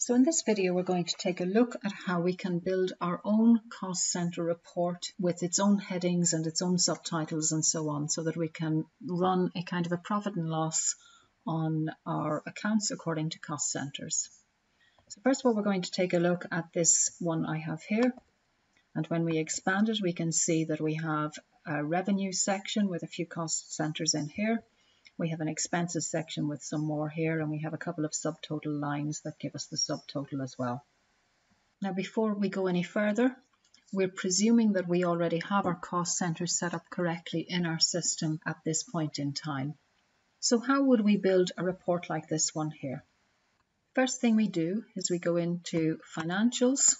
So in this video, we're going to take a look at how we can build our own cost center report with its own headings and its own subtitles and so on, so that we can run a kind of a profit and loss on our accounts according to cost centers. So first of all, we're going to take a look at this one I have here. And when we expand it, we can see that we have a revenue section with a few cost centers in here. We have an expenses section with some more here, and we have a couple of subtotal lines that give us the subtotal as well. Now, before we go any further, we're presuming that we already have our cost centers set up correctly in our system at this point in time. So how would we build a report like this one here? First thing we do is we go into Financials,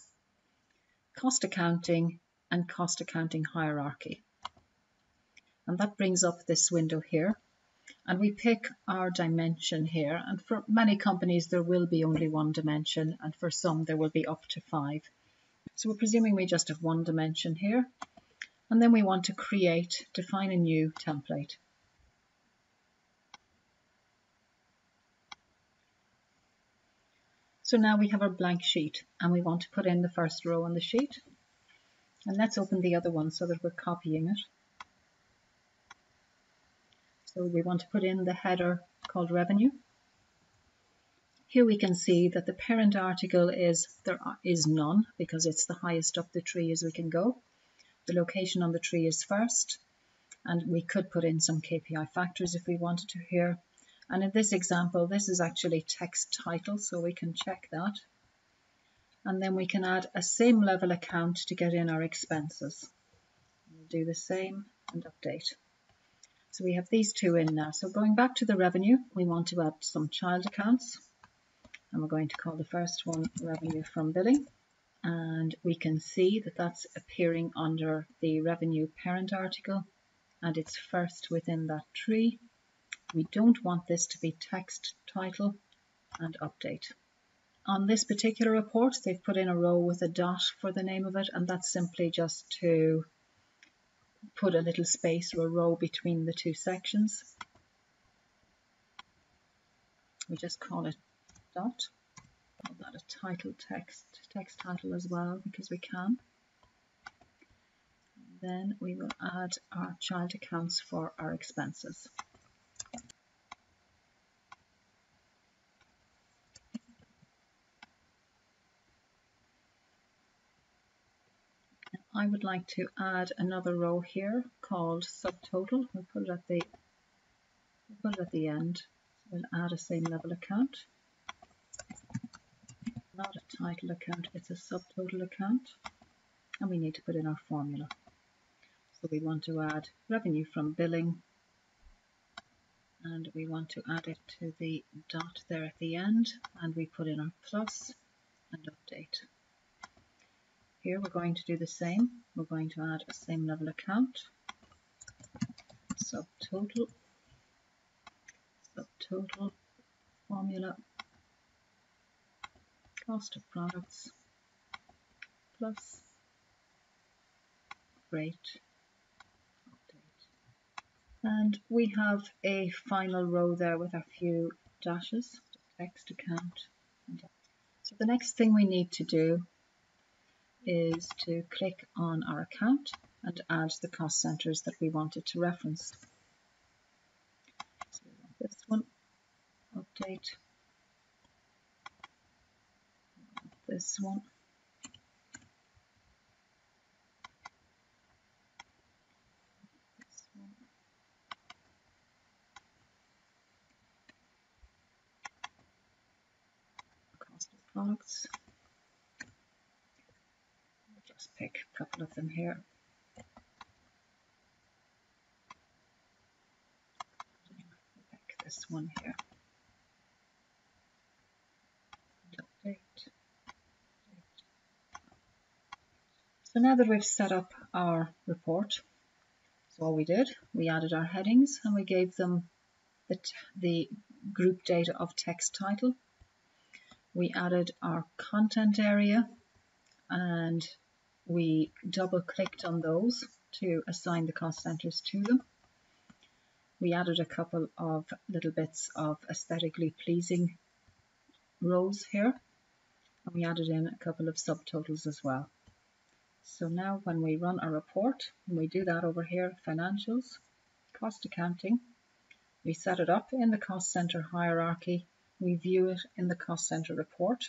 Cost Accounting, and Cost Accounting Hierarchy. And that brings up this window here. And we pick our dimension here, and for many companies there will be only one dimension, and for some there will be up to 5. So we're presuming we just have one dimension here, and then we want to define a new template. So now we have our blank sheet, and we want to put in the first row on the sheet. And let's open the other one so that we're copying it. So we want to put in the header called revenue. Here we can see that the parent article there is none, because it's the highest up the tree as we can go. The location on the tree is first, and we could put in some KPI factors if we wanted to here. And in this example, this is actually text title, so we can check that. And then we can add a same level account to get in our expenses. We'll do the same and update. So we have these two in now. So going back to the revenue, we want to add some child accounts. And we're going to call the first one revenue from billing. And we can see that that's appearing under the revenue parent article. And it's first within that tree. We don't want this to be text title, and update. On this particular report, they've put in a row with a dot for the name of it. And that's simply just to put a little space or a row between the two sections. We just call it dot. Call that a title text title as well, because we can. And then we will add our child accounts for our expenses. I would like to add another row here called subtotal. We'll put it at the end. We'll add a same level account. Not a title account, it's a subtotal account. And we need to put in our formula. So we want to add revenue from billing, and we want to add it to the dot there at the end, and we put in our plus and update. Here we're going to do the same. We're going to add a same level account, subtotal, formula, cost of products, plus, rate, update. And we have a final row there with a few dashes, text account. So the next thing we need to do is to click on our account and add the cost centers that we wanted to reference. So we want this one, update, this one, cost of products. Just pick a couple of them here. Pick this one here. And update. So now that we've set up our report, so all we did, we added our headings and we gave them the group data of text title. We added our content area, and we double clicked on those to assign the cost centers to them. We added a couple of little bits of aesthetically pleasing rows here, and we added in a couple of subtotals as well. So now when we run our report, and we do that over here, financials, cost accounting, we set it up in the cost center hierarchy, we view it in the cost center report,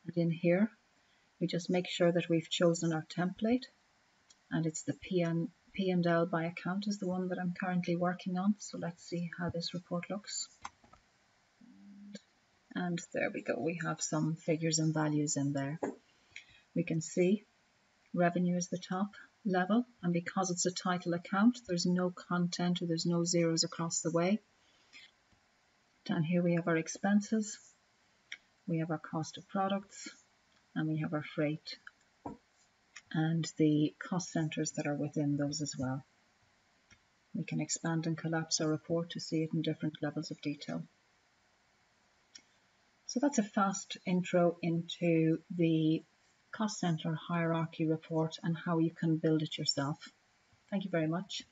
and in here we just make sure that we've chosen our template, and it's the P&L by account is the one that I'm currently working on. So let's see how this report looks. And there we go, we have some figures and values in there. We can see revenue is the top level, and because it's a title account, there's no content or there's no zeros across the way. Down here we have our expenses, we have our cost of products, and we have our freight and the cost centers that are within those as well. We can expand and collapse our report to see it in different levels of detail. So that's a fast intro into the cost center hierarchy report and how you can build it yourself. Thank you very much.